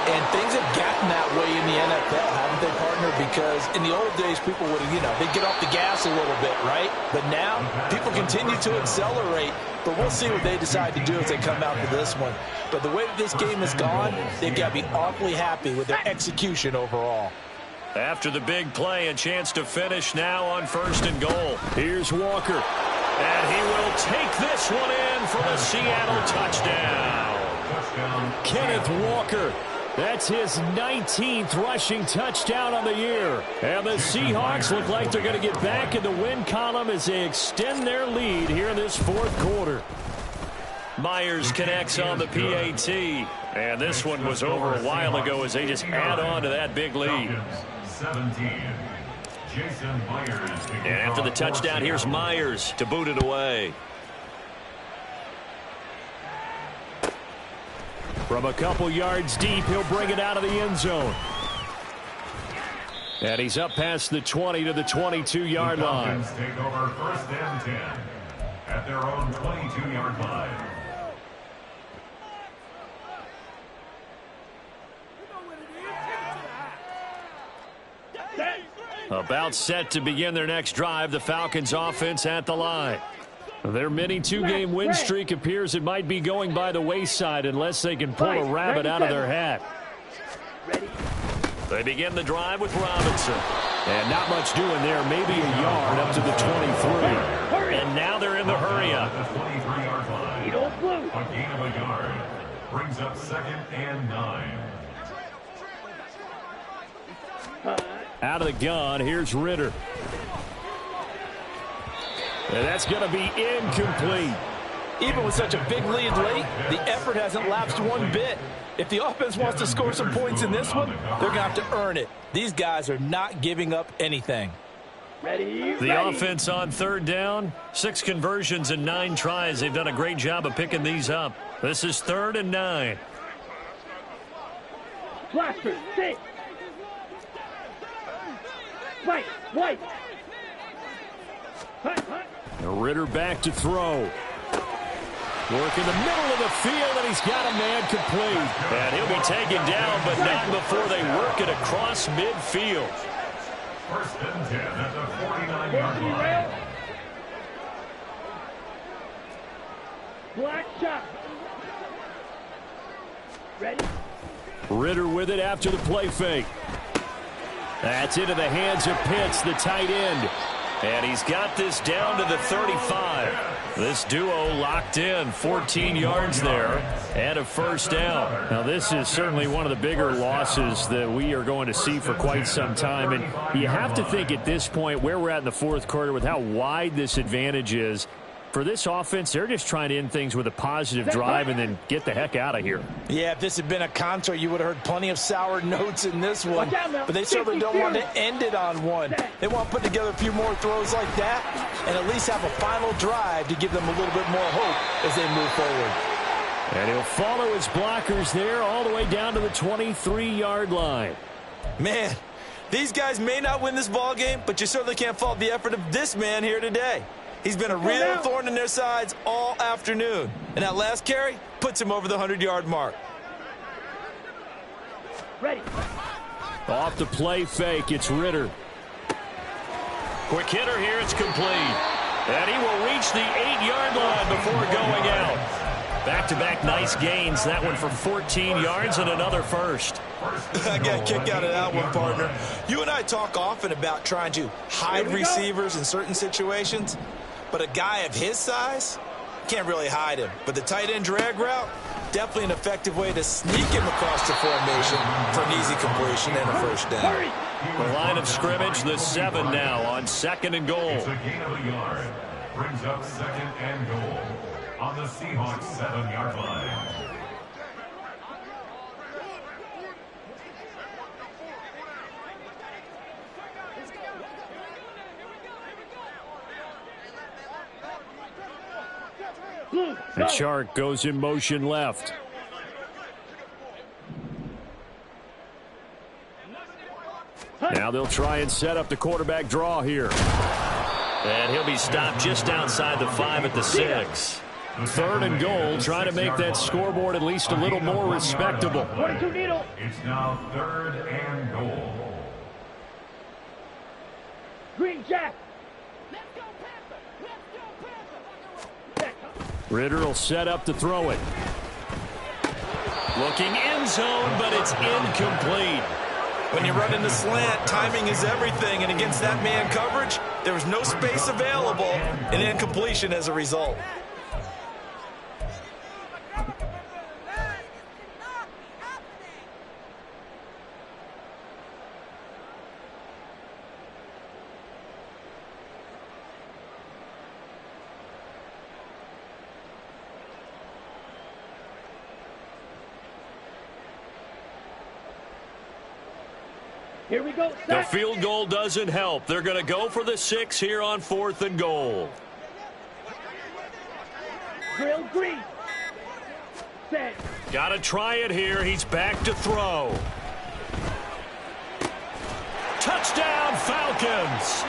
And things have gotten that way in the NFL, haven't they, partner? Because in the old days, people would, they'd get off the gas a little bit, right? But now, people continue to accelerate. But we'll see what they decide to do as they come out to this one. But the way that this game has gone, they've got to be awfully happy with their execution overall. After the big play, a chance to finish now on 1st and goal. Here's Walker. And he will take this one in for the Seattle touchdown. Kenneth Walker. That's his 19th rushing touchdown on the year. And the Seahawks look like they're going to get back in the win column as they extend their lead here in this 4th quarter. Myers connects on the PAT. And this one was over a while ago as they just add on to that big lead. 17. Jason Myers. And after the touchdown, here's Myers to boot it away. From a couple yards deep, he'll bring it out of the end zone. And he's up past the 20 to the 22-yard line. Take over 1st and 10 at their own 22-yard line. About set to begin their next drive, the Falcons offense at the line. Their mini 2-game win streak appears it might be going by the wayside unless they can pull a rabbit out of their hat. They begin the drive with Robinson. And not much doing there, maybe a yard up to the 23. And now they're in the hurry-up. The 23-yard line. A gain of a yard brings up 2nd and 9. Out of the gun, here's Ritter. And that's going to be incomplete. Even with such a big lead late, the effort hasn't lapsed one bit. If the offense wants to score some points in this one, they're going to have to earn it. These guys are not giving up anything. The offense on 3rd down, 6 conversions and 9 tries. They've done a great job of picking these up. This is 3rd and 9. Blaster, sit. White. Ritter back to throw. Work in the middle of the field, and he's got a man complete. And he'll be taken down, but not before they work it across midfield. 1st and 10 at the 49-yard line. Black shot. Ready? Ritter with it after the play fake. That's into the hands of Pitts, the tight end. And he's got this down to the 35. This duo locked in, 14 yards there, and a first down. Now, this is certainly one of the bigger losses that we are going to see for quite some time. And you have to think at this point where we're at in the fourth quarter with how wide this advantage is. For this offense, they're just trying to end things with a positive drive and then get the heck out of here. Yeah, if this had been a concert, you would have heard plenty of sour notes in this one. But they certainly don't want to end it on one. They want to put together a few more throws like that and at least have a final drive to give them a little bit more hope as they move forward. And he'll follow his blockers there all the way down to the 23-yard line. Man, these guys may not win this ball game, but you certainly can't fault the effort of this man here today. He's been a real thorn in their sides all afternoon. And that last carry puts him over the 100-yard mark. Ready. Off the play fake, it's Ritter. Quick hitter here, it's complete. And he will reach the 8-yard line before going out. Back-to-back nice gains. That one for 14 yards and another first. I got a kick out of that one, partner. You and I talk often about trying to hide receivers in certain situations. But a guy of his size, can't really hide him. But the tight end drag route, definitely an effective way to sneak him across the formation for an easy completion and a first down. The line of scrimmage, the 7 now on 2nd and goal. It's a gain of a yard. Brings up 2nd and goal on the Seahawks 7-yard line. And Chark goes in motion left. Now they'll try and set up the quarterback draw here. And he'll be stopped just outside the 5 at the 6. 3rd and goal, trying to make that scoreboard at least a little more respectable. 22 needle. It's now 3rd and goal. Green Jack. Ritter will set up to throw it. Looking end zone, but it's incomplete. When you run in the slant, timing is everything, and against that man coverage, there was no space available, and incompletion as a result. Here we go. The field goal doesn't help. They're going to go for the 6 here on 4th and goal. Drill green. Set. Got to try it here. He's back to throw. Touchdown, Falcons.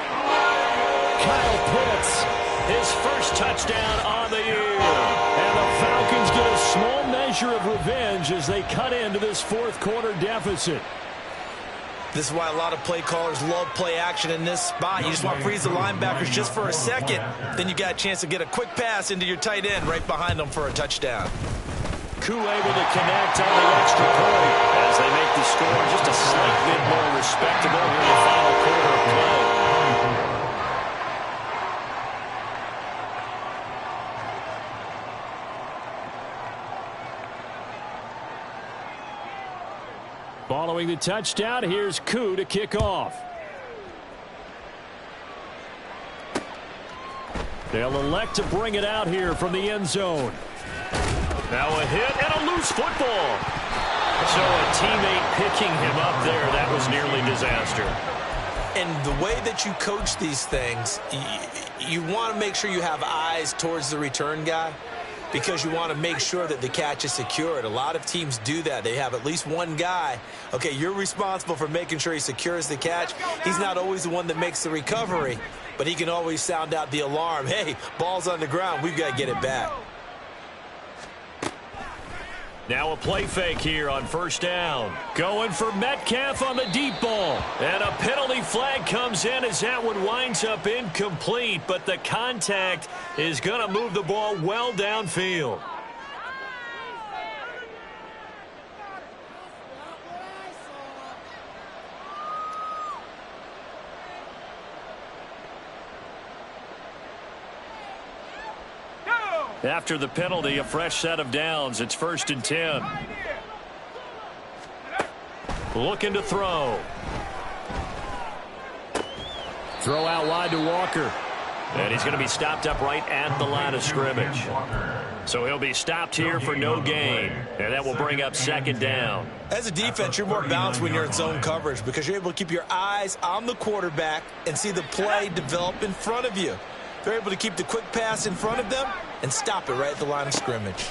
Kyle Pitts, his first touchdown on the year. And the Falcons get a small measure of revenge as they cut into this 4th quarter deficit. This is why a lot of play callers love play action in this spot. You just want to freeze the linebackers just for a second. Then you got a chance to get a quick pass into your tight end right behind them for a touchdown. Koo able to connect on the extra point as they make the score just a slight bit more respectable here in the final quarter of play. Following the touchdown, here's Koo to kick off. They'll elect to bring it out here from the end zone. Now a hit and a loose football. So a teammate picking him up there, that was nearly disaster. And the way that you coach these things, you want to make sure you have eyes towards the return guy, because you want to make sure that the catch is secured. A lot of teams do that. They have at least one guy. Okay, you're responsible for making sure he secures the catch. He's not always the one that makes the recovery, but he can always sound out the alarm. Hey, ball's on the ground. We've got to get it back. Now a play fake here on 1st down. Going for Metcalf on the deep ball. And a penalty flag comes in as that one winds up incomplete, but the contact is going to move the ball well downfield. After the penalty, a fresh set of downs. It's 1st and 10. Looking to throw. Throw out wide to Walker. And he's going to be stopped up right at the line of scrimmage. So he'll be stopped here for no gain. And that will bring up 2nd down. As a defense, you're more balanced when you're in zone coverage because you're able to keep your eyes on the quarterback and see the play develop in front of you. They're able to keep the quick pass in front of them and stop it right at the line of scrimmage.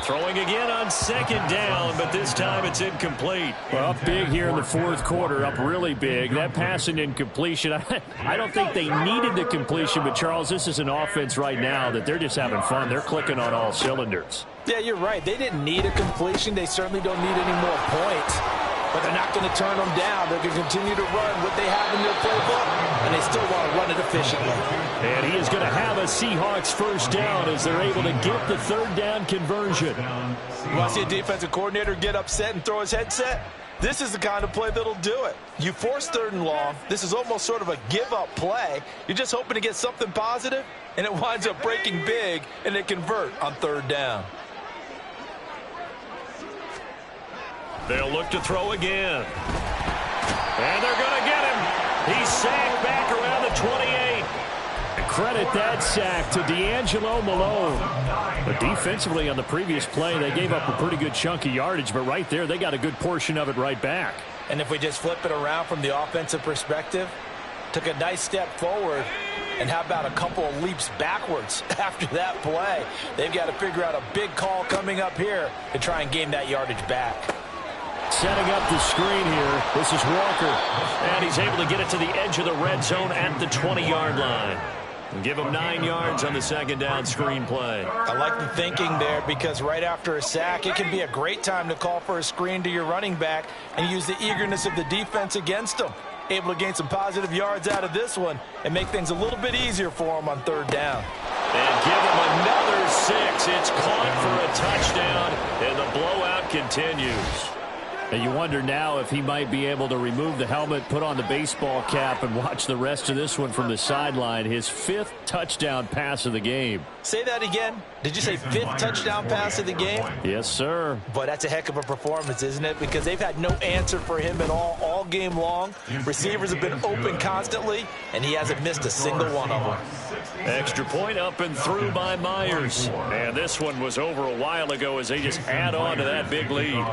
Throwing again on 2nd down, but this time it's incomplete. Well, up big here in the 4th quarter, up really big. That pass and incompletion, I don't think they needed the completion, but, Charles, this is an offense right now that they're just having fun. They're clicking on all cylinders. Yeah, you're right. They didn't need a completion. They certainly don't need any more points. But they're not going to turn them down. They're going to continue to run what they have in their playbook, and they still want to run it efficiently. And he is going to have a Seahawks 1st down as they're able to get the 3rd down conversion. You want to see a defensive coordinator get upset and throw his headset? This is the kind of play that'll do it. You force 3rd and long. This is almost sort of a give-up play. You're just hoping to get something positive, and it winds up breaking big, and they convert on 3rd down. They'll look to throw again. And they're going to get him. He's sacked back around the 28. Credit that sack to D'Angelo Malone. But defensively on the previous play, they gave up a pretty good chunk of yardage, but right there, they got a good portion of it right back. And if we just flip it around from the offensive perspective, took a nice step forward, and how about a couple of leaps backwards after that play? They've got to figure out a big call coming up here to try and gain that yardage back. Setting up the screen here. This is Walker. And he's able to get it to the edge of the red zone at the 20-yard line. And give him 9 yards on the 2nd down screen play. I like the thinking there because right after a sack, it can be a great time to call for a screen to your running back and use the eagerness of the defense against them. Able to gain some positive yards out of this one and make things a little bit easier for them on 3rd down. And give him another 6. It's caught for a touchdown, and the blowout continues. And you wonder now if he might be able to remove the helmet, put on the baseball cap, and watch the rest of this one from the sideline. His 5th touchdown pass of the game. Say that again. Did you say 5th touchdown pass of the game? Yes, sir. Boy, that's a heck of a performance, isn't it? Because they've had no answer for him at all game long. Receivers have been open constantly, and he hasn't missed a single one of them. Extra point up and through by Myers. And this one was over a while ago as they just add on to that big lead.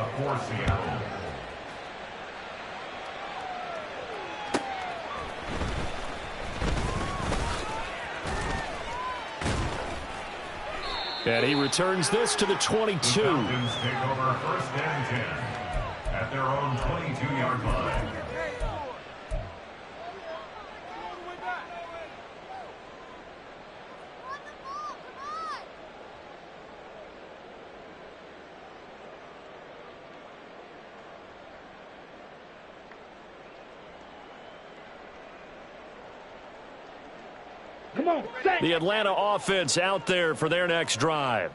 And he returns this to the 22. The Falcons take over 1st and 10 at their own 22-yard line. Come on, set. The Atlanta offense out there for their next drive.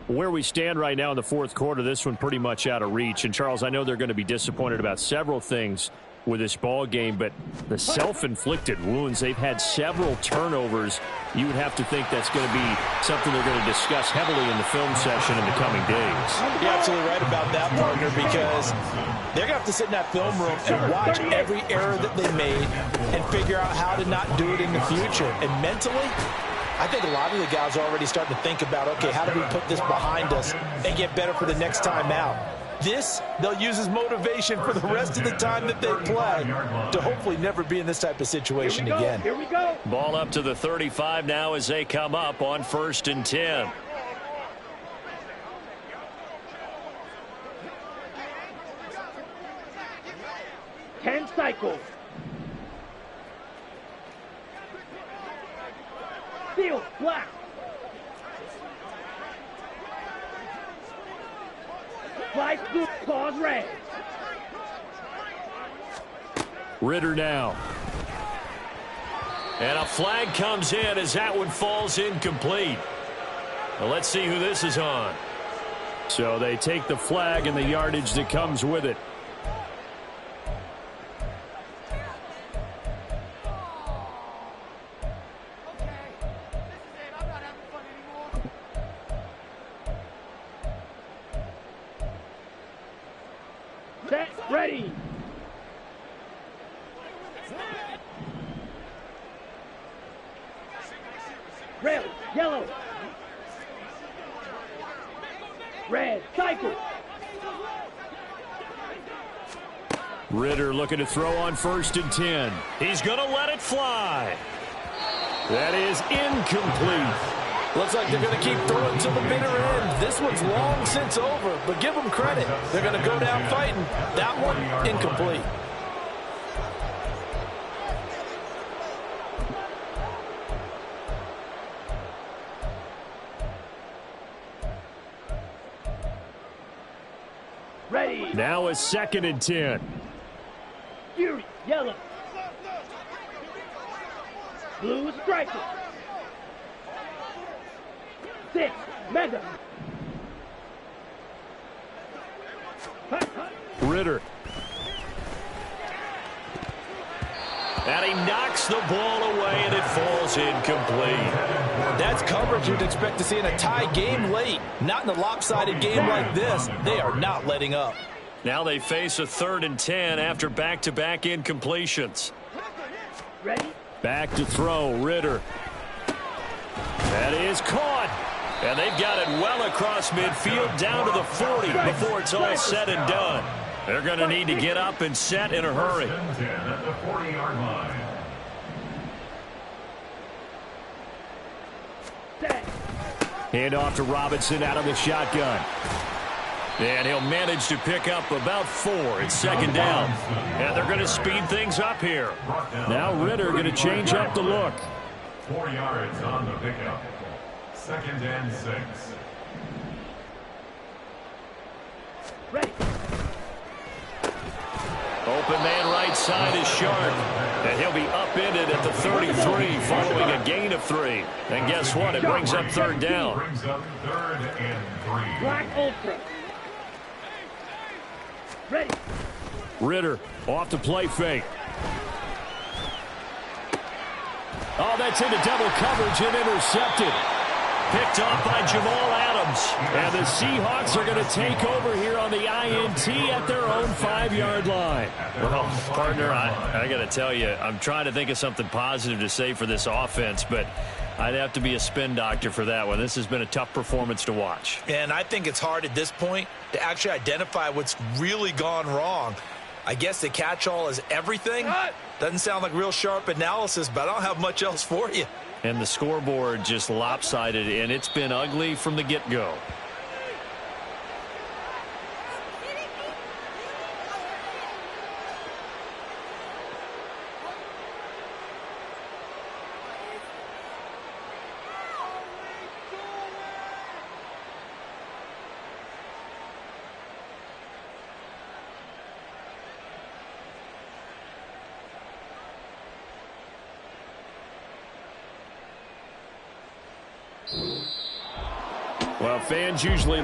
Where we stand right now in the 4th quarter, this one pretty much out of reach. And, Charles, I know they're going to be disappointed about several things with this ball game, but the self-inflicted wounds, they've had several turnovers. You would have to think that's going to be something they're going to discuss heavily in the film session in the coming days. You're absolutely right about that, partner, because they're going to have to sit in that film room and watch every error that they made and figure out how to not do it in the future. And mentally, I think a lot of the guys are already starting to think about, okay, how do we put this behind us and get better for the next time out? This, they'll use as motivation for the rest of the time that they play to hopefully never be in this type of situation again. Here we go. Ball up to the 35 now as they come up on 1st and 10. Ten cycles. Field black. Flies blue, claws red. Ritter now. And a flag comes in as that one falls incomplete. Well, let's see who this is on. So they take the flag and the yardage that comes with it. Red, yellow. Red, cycle. Ritter looking to throw on 1st and 10. He's going to let it fly. That is incomplete. Looks like they're going to keep throwing to the bitter end. This one's long since over, but give them credit. They're going to go down fighting. That one, incomplete. Ready. Now a 2nd and 10. Fury, yellow. Blue striker. 6, mega. Ritter. And he knocks the ball away, and it falls incomplete. That's coverage you'd expect to see in a tie game late. Not in a lopsided game like this. They are not letting up. Now they face a 3rd and 10 after back-to-back incompletions. Ready? Back to throw, Ritter. That is caught. And they've got it well across midfield down to the 40 before it's all said and done. They're going to need to get up and set in a hurry. 10 at the 40-yard line. Hand off to Robinson out of the shotgun. And he'll manage to pick up about 4. It's 2nd down. And they're going to speed things up here. Now Ritter going to change up the look. 4 yards on the pickup. 2nd and 6. Ready. Open man right side is Sharp. And he'll be upended at the 33 following a gain of 3. And guess what? It brings up 3rd down. Brings up 3rd and 3. Black Ultra. Ready. Ritter off the play fake. Oh, that's into double coverage and intercepted. Picked off by Jamal Adams. And the Seahawks are going to take over here on the INT at their own 5-yard line. Well, partner, I got to tell you, I'm trying to think of something positive to say for this offense, but I'd have to be a spin doctor for that one. This has been a tough performance to watch. And I think it's hard at this point to actually identify what's really gone wrong. I guess the catch-all is everything. Doesn't sound like real sharp analysis, but I don't have much else for you. And the scoreboard just lopsided, and it's been ugly from the get-go. Well, fans usually